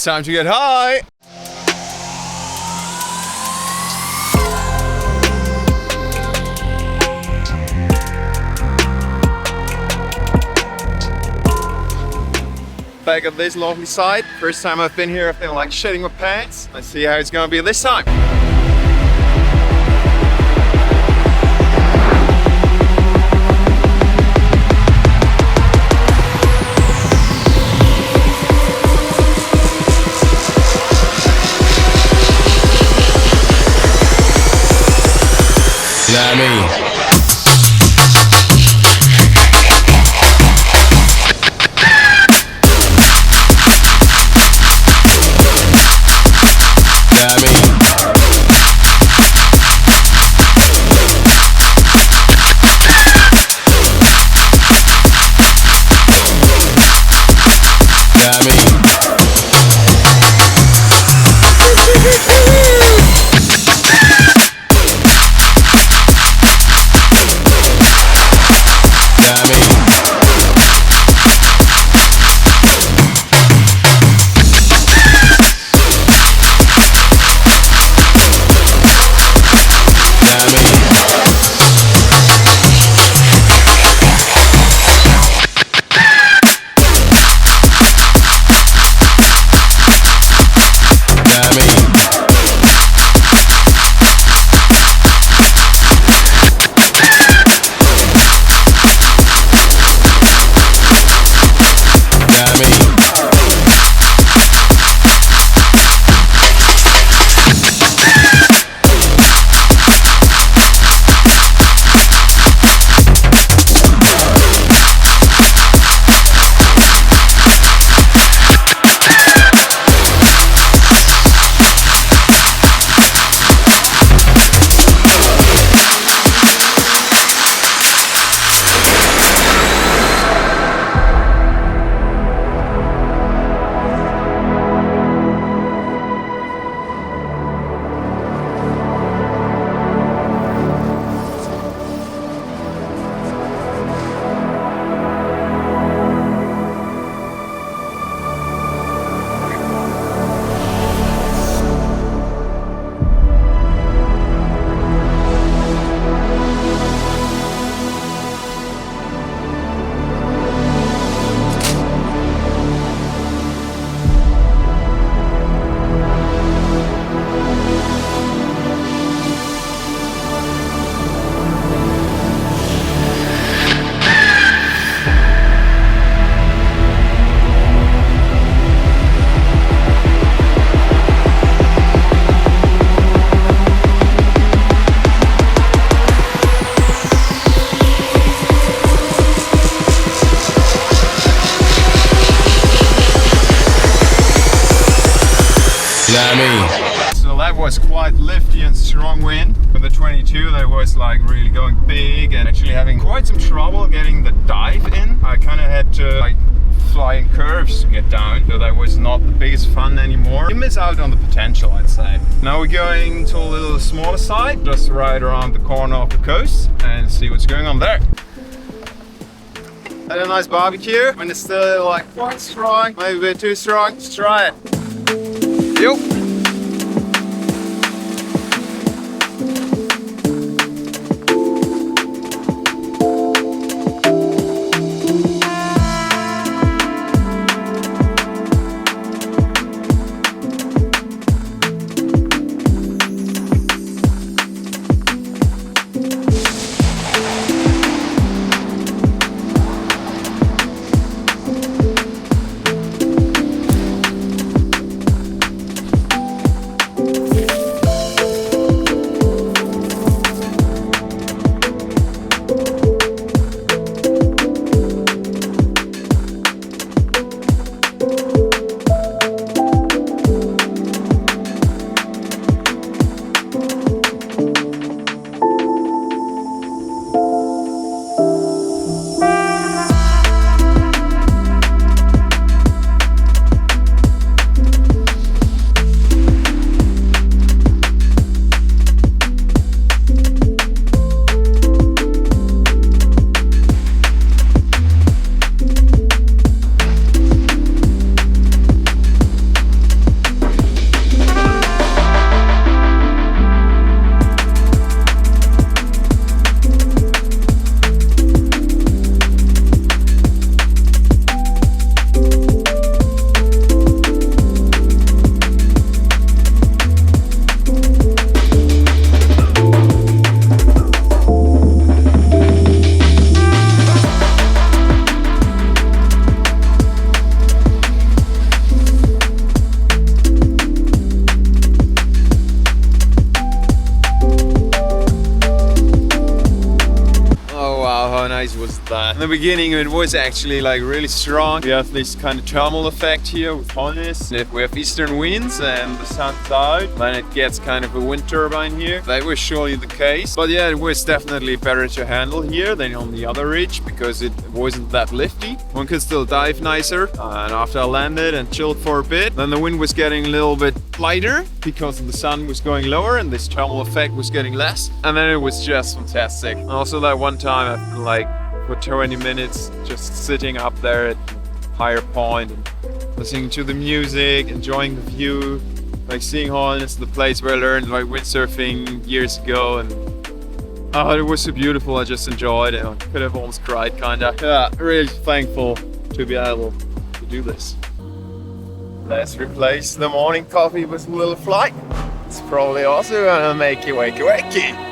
It's time to get high! Back at this lovely site. First time I've been here, I feel like shitting my pants. Let's see how it's gonna be this time. So that was quite lifty and strong wind. For the 22 that was like really going big and actually having quite some trouble getting the dive in. I kind of had to like fly in curves to get down, so that was not the biggest fun anymore. You miss out on the potential, I'd say. Now we're going to a little smaller side, just right around the corner of the coast and see what's going on there. Had a nice barbecue. When it's still like quite strong, maybe a bit too strong, let's try it. Yo. nice was that in the beginning it was actually like really strong. We have this kind of thermal effect here with harness. If we have eastern winds and the sun's out, then it gets kind of a wind turbine here. That was surely the case. But yeah, it was definitely better to handle here than on the other ridge because it wasn't that lifty. One could still dive nicer. And after I landed and chilled for a bit, then the wind was getting a little bit lighter because the sun was going lower and this thermal effect was getting less. And then it was just fantastic. And also that one time I like for 20 minutes just sitting up there at higher point and listening to the music, enjoying the view, like seeing Holland, the place where I learned like windsurfing years ago, and oh, it was so beautiful. I just enjoyed it. I could have almost cried, kinda. Yeah, really thankful to be able to do this. Let's replace the morning coffee with a little flight. It's probably also gonna make you wakey wakey.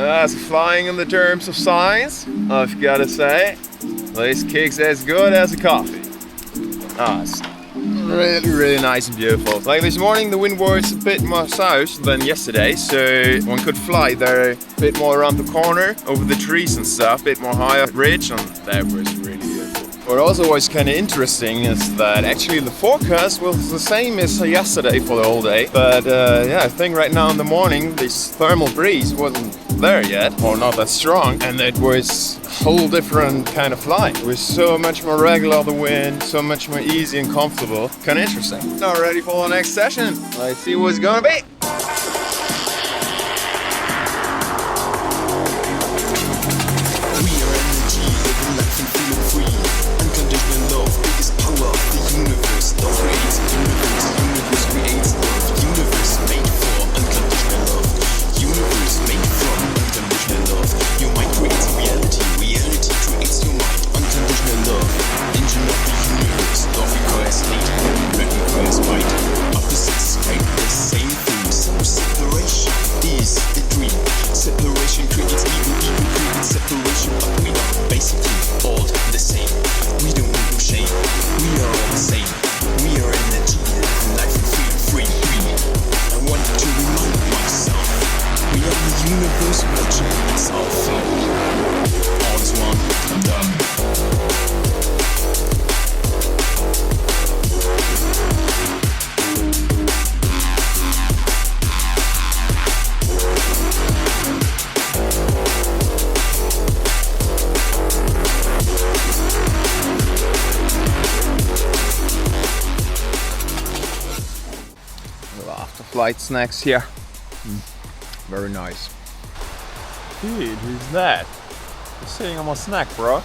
As flying in the terms of science, I've got to say, this kicks as good as a coffee. It's really nice and beautiful. Like this morning the wind was a bit more south than yesterday, so one could fly there a bit more around the corner, over the trees and stuff, a bit more higher ridge, and that was really beautiful. What also was kind of interesting is that actually the forecast was the same as yesterday for the whole day. But yeah, I think right now in the morning this thermal breeze wasn't there yet, or not that strong, and it was a whole different kind of flying. It was so much more regular, the wind, so much more easy and comfortable. Kind of interesting. Now ready for the next session. Let's see what's gonna be. Flight snacks here. Very nice. Dude, who's that? You're sitting on my snack, bro.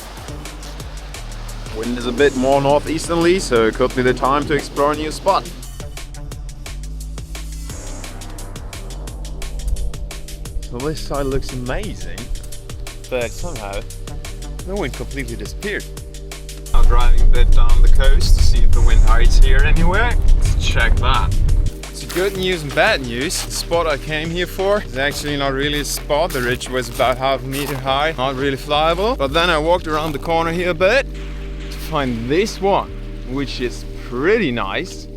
Wind is a bit more northeasterly, so it could be the time to explore a new spot. So this side looks amazing, but somehow the wind completely disappeared. I'm driving a bit down the coast to see if the wind hides here anywhere. Let's check that. Good news and bad news. The spot I came here for is actually not really a spot. The ridge was about half a meter high, not really flyable. But then I walked around the corner here a bit to find this one, which is pretty nice.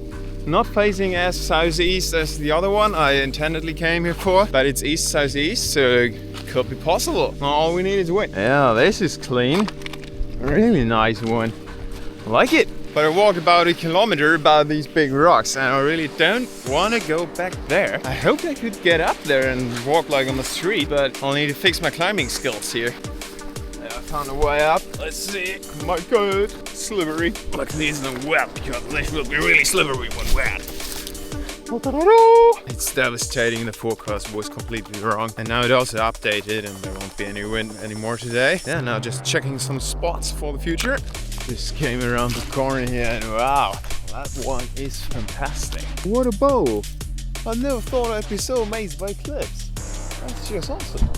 Not facing as southeast as the other one I intendedly came here for, but it's east-southeast, so it could be possible. All we need is wind. Yeah, this is clean. Really nice one. I like it. But I walked about 1 kilometer about these big rocks and I really don't want to go back there. I hoped I could get up there and walk like on the street, but I'll need to fix my climbing skills here. Yeah, I found a way up. Let's see. Oh my god, slippery. Luckily it's not wet because this will be really slippery when wet. It's devastating, the forecast was completely wrong. And now it also updated and there won't be any wind anymore today. Yeah, now just checking some spots for the future. Just came around the corner here and wow, that one is fantastic. What a bow! I never thought I'd be so amazed by cliffs. That's just awesome.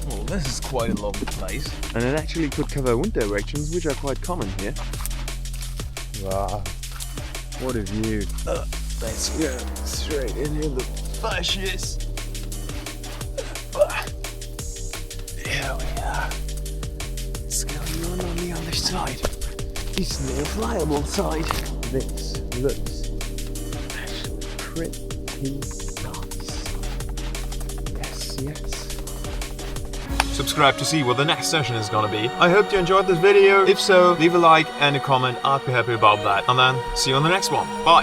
Well, this is quite a lovely place. And it actually could cover wind directions, which are quite common here. Wow, what a view. Let's go straight into the bushes. Here we are. What's going on the other side? It's the flyable side. This looks actually pretty nice. Yes. Subscribe to see what the next session is gonna be. I hope you enjoyed this video. If so, leave a like and a comment. I'd be happy about that. And then see you on the next one. Bye.